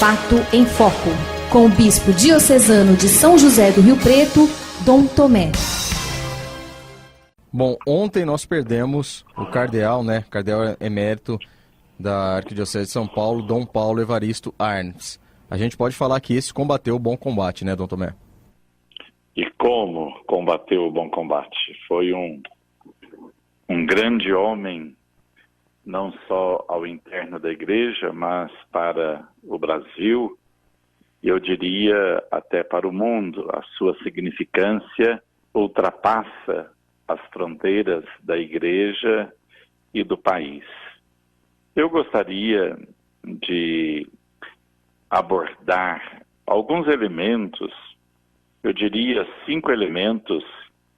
Fato em Foco, com o bispo diocesano de São José do Rio Preto, Dom Tomé. Bom, ontem nós perdemos o cardeal emérito da Arquidiocese de São Paulo, Dom Paulo Evaristo Arnes. A gente pode falar que esse combateu o bom combate, né, Dom Tomé? E como combateu o bom combate? Foi um grande homem, não só ao interno da igreja, mas para o Brasil, e eu diria até para o mundo. A sua significância ultrapassa as fronteiras da igreja e do país. Eu gostaria de abordar alguns elementos, eu diria 5 elementos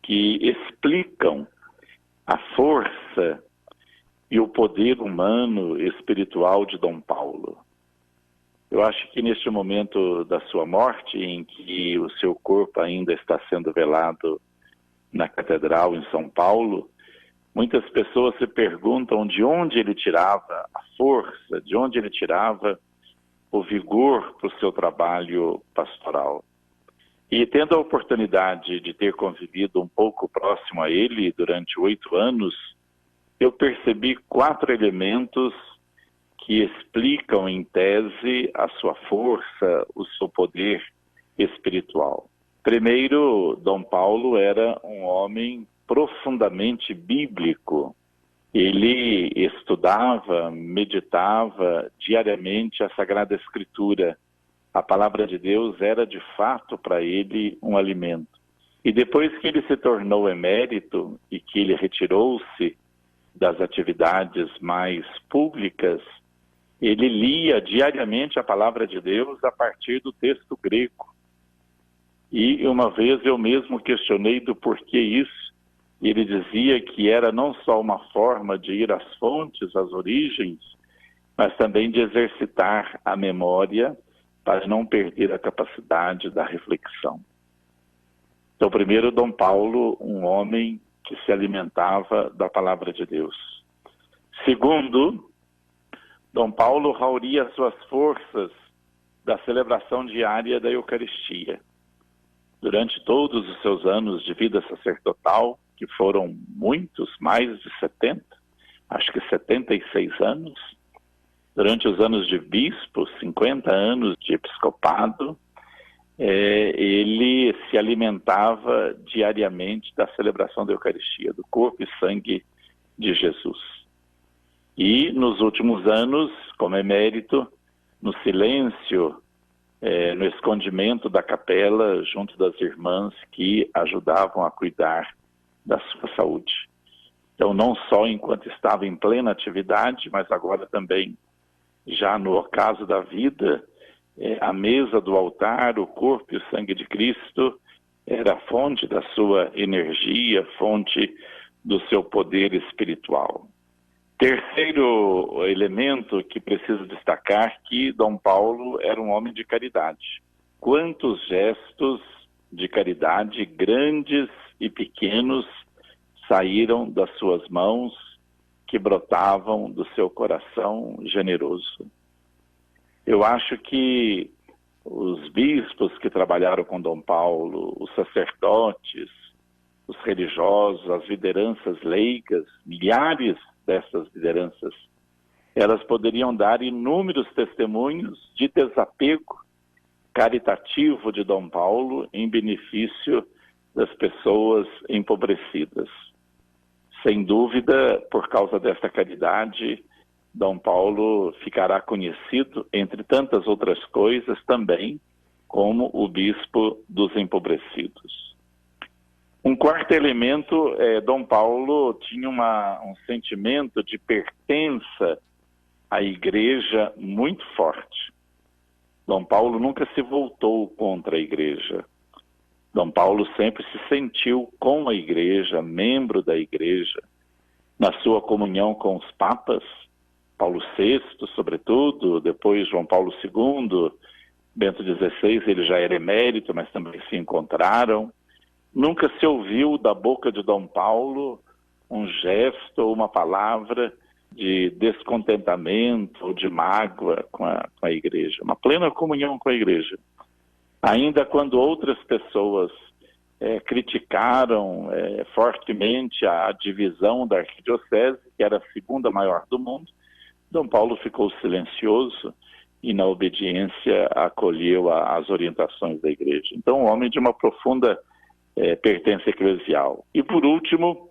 que explicam a força e o poder humano e espiritual de Dom Paulo. Eu acho que neste momento da sua morte, em que o seu corpo ainda está sendo velado na Catedral em São Paulo, muitas pessoas se perguntam de onde ele tirava a força, de onde ele tirava o vigor para o seu trabalho pastoral. E tendo a oportunidade de ter convivido um pouco próximo a ele durante 8 anos, eu percebi 4 elementos que explicam, em tese, a sua força, o seu poder espiritual. Primeiro, Dom Paulo era um homem profundamente bíblico. Ele estudava, meditava diariamente a Sagrada Escritura. A palavra de Deus era, de fato, para ele um alimento. E depois que ele se tornou emérito e que ele retirou-se das atividades mais públicas, ele lia diariamente a palavra de Deus a partir do texto grego. E uma vez eu mesmo questionei do porquê isso. Ele dizia que era não só uma forma de ir às fontes, às origens, mas também de exercitar a memória para não perder a capacidade da reflexão. Então, primeiro, Dom Paulo, um homem que se alimentava da palavra de Deus. Segundo, Dom Paulo rauria suas forças da celebração diária da Eucaristia. Durante todos os seus anos de vida sacerdotal, que foram muitos, mais de 70, acho que 76 anos, durante os anos de bispo, 50 anos de episcopado, ele se alimentava diariamente da celebração da Eucaristia, do corpo e sangue de Jesus. E nos últimos anos, como emérito, no silêncio, no escondimento da capela, junto das irmãs que ajudavam a cuidar da sua saúde. Então, não só enquanto estava em plena atividade, mas agora também, já no ocaso da vida, a mesa do altar, o corpo e o sangue de Cristo, era a fonte da sua energia, fonte do seu poder espiritual. Terceiro elemento que preciso destacar, que Dom Paulo era um homem de caridade. Quantos gestos de caridade, grandes e pequenos, saíram das suas mãos, que brotavam do seu coração generoso. Eu acho que os bispos que trabalharam com Dom Paulo, os sacerdotes, os religiosos, as lideranças leigas, milhares dessas lideranças, elas poderiam dar inúmeros testemunhos de desapego caritativo de Dom Paulo em benefício das pessoas empobrecidas. Sem dúvida, por causa desta caridade, Dom Paulo ficará conhecido, entre tantas outras coisas, também como o bispo dos empobrecidos. Um quarto elemento, Dom Paulo tinha um sentimento de pertença à igreja muito forte. Dom Paulo nunca se voltou contra a igreja. Dom Paulo sempre se sentiu com a igreja, membro da igreja, na sua comunhão com os papas, Paulo VI, sobretudo, depois João Paulo II, Bento XVI, ele já era emérito, mas também se encontraram. Nunca se ouviu da boca de Dom Paulo um gesto ou uma palavra de descontentamento ou de mágoa com a igreja, uma plena comunhão com a igreja. Ainda quando outras pessoas criticaram fortemente a divisão da arquidiocese, que era a segunda maior do mundo, Dom Paulo ficou silencioso e, na obediência, acolheu as orientações da igreja. Então, um homem de uma profunda pertença eclesial. E, por último,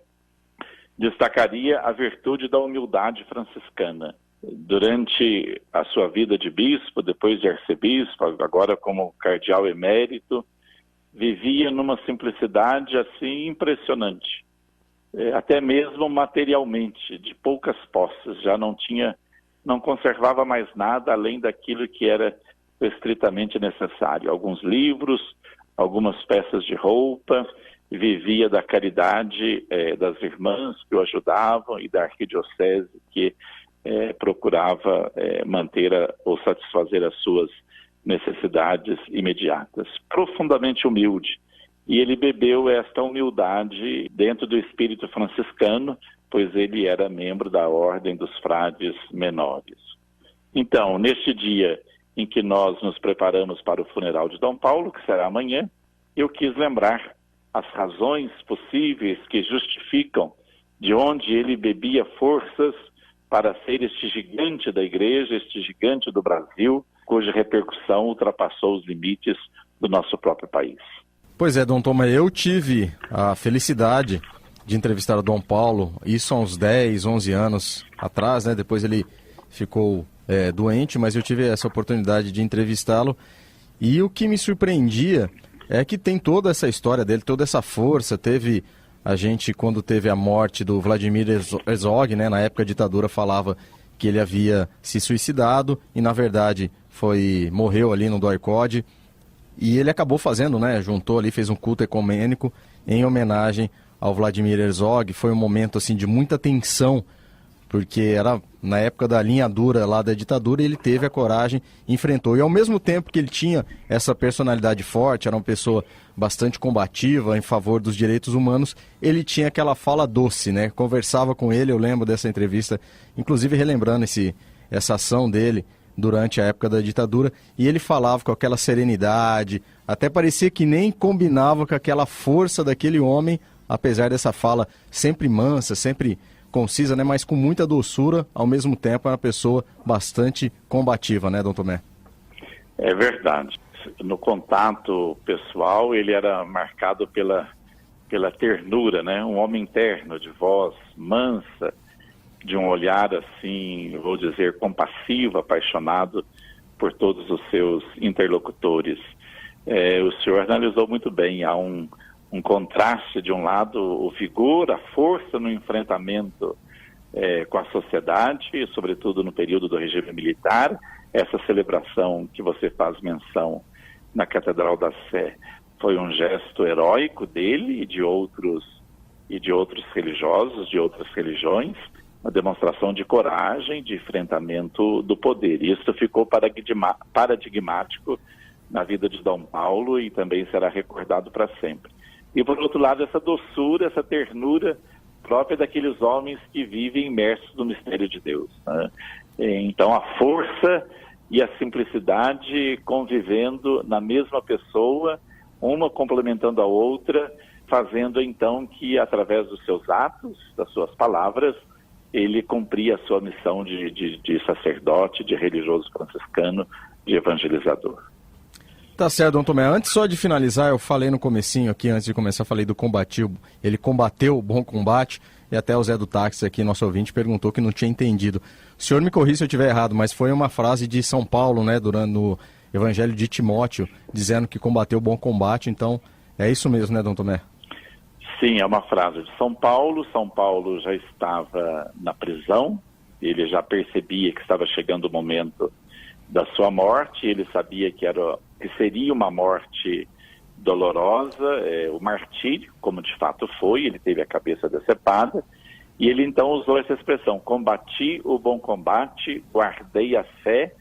destacaria a virtude da humildade franciscana. Durante a sua vida de bispo, depois de arcebispo, agora como cardeal emérito, vivia numa simplicidade assim impressionante, até mesmo materialmente, de poucas posses, já não conservava mais nada além daquilo que era estritamente necessário. Alguns livros, algumas peças de roupa, vivia da caridade das irmãs que o ajudavam e da arquidiocese que procurava manter ou satisfazer as suas necessidades imediatas. Profundamente humilde. E ele bebeu esta humildade dentro do espírito franciscano, pois ele era membro da Ordem dos Frades Menores. Então, neste dia em que nós nos preparamos para o funeral de Dom Paulo, que será amanhã, eu quis lembrar as razões possíveis que justificam de onde ele bebia forças para ser este gigante da igreja, este gigante do Brasil, cuja repercussão ultrapassou os limites do nosso próprio país. Pois é, Dom Tomé, eu tive a felicidade de entrevistar o Dom Paulo, isso há uns 10, 11 anos atrás, né? Depois ele ficou doente, mas eu tive essa oportunidade de entrevistá-lo. E o que me surpreendia é que tem toda essa história dele, toda essa força. Teve a gente, quando teve a morte do Vladimir Herzog, né? Na época a ditadura falava que ele havia se suicidado e, na verdade, morreu ali no DOI-CODE. E ele acabou fazendo, né? Juntou ali, fez um culto ecumênico em homenagem ao Vladimir Herzog. Foi um momento assim de muita tensão, porque era na época da linha dura lá da ditadura, e ele teve a coragem, enfrentou. E ao mesmo tempo que ele tinha essa personalidade forte, era uma pessoa bastante combativa em favor dos direitos humanos, ele tinha aquela fala doce, né? Conversava com ele, eu lembro dessa entrevista, inclusive relembrando essa ação dele durante a época da ditadura, e ele falava com aquela serenidade, até parecia que nem combinava com aquela força daquele homem, apesar dessa fala sempre mansa, sempre concisa, né, mas com muita doçura, ao mesmo tempo é uma pessoa bastante combativa, né, Dom Tomé? É verdade. No contato pessoal, ele era marcado pela ternura, né, um homem terno, de voz mansa, de um olhar assim, vou dizer, compassivo, apaixonado por todos os seus interlocutores. O senhor analisou muito bem, há um contraste, de um lado, o vigor, a força no enfrentamento com a sociedade, sobretudo no período do regime militar. Essa celebração que você faz menção na Catedral da Sé foi um gesto heróico dele e de outros religiosos, de outras religiões, uma demonstração de coragem, de enfrentamento do poder. Isso ficou paradigmático na vida de Dom Paulo e também será recordado para sempre. E, por outro lado, essa doçura, essa ternura própria daqueles homens que vivem imersos no mistério de Deus, né? Então, a força e a simplicidade convivendo na mesma pessoa, uma complementando a outra, fazendo, então, que, através dos seus atos, das suas palavras, ele cumpria a sua missão de sacerdote, de religioso franciscano, de evangelizador. Tá certo, Dom Tomé. Antes só de finalizar, eu falei no comecinho aqui, antes de começar, falei do combativo. Ele combateu o bom combate, e até o Zé do Táxi aqui, nosso ouvinte, perguntou que não tinha entendido. O senhor me corrija se eu estiver errado, mas foi uma frase de São Paulo, né, no Evangelho de Timóteo, dizendo que combateu o bom combate. Então, é isso mesmo, né, Dom Tomé? Sim, é uma frase de São Paulo. São Paulo já estava na prisão, ele já percebia que estava chegando o momento da sua morte, ele sabia que seria uma morte dolorosa, o martírio, como de fato foi, ele teve a cabeça decepada, e ele então usou essa expressão: combati o bom combate, guardei a fé,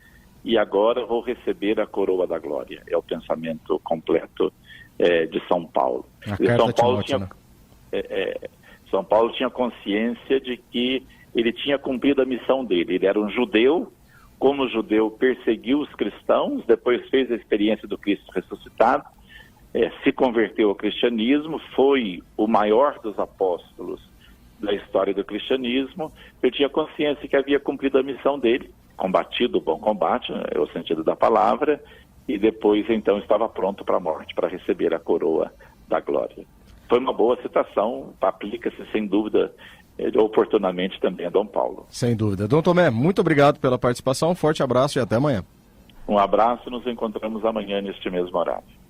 e agora vou receber a coroa da glória. É o pensamento completo de São Paulo. A carta São Paulo Timóteo, né? São Paulo tinha consciência de que ele tinha cumprido a missão dele. Ele era um judeu, como judeu perseguiu os cristãos, depois fez a experiência do Cristo ressuscitado, se converteu ao cristianismo, foi o maior dos apóstolos da história do cristianismo. Ele tinha consciência que havia cumprido a missão dele, combatido o bom combate, é o sentido da palavra, e depois então estava pronto para a morte, para receber a coroa da glória. Foi uma boa citação, aplica-se sem dúvida oportunamente também a Dom Paulo. Sem dúvida. Dom Tomé, muito obrigado pela participação, um forte abraço e até amanhã. Um abraço, nos encontramos amanhã neste mesmo horário.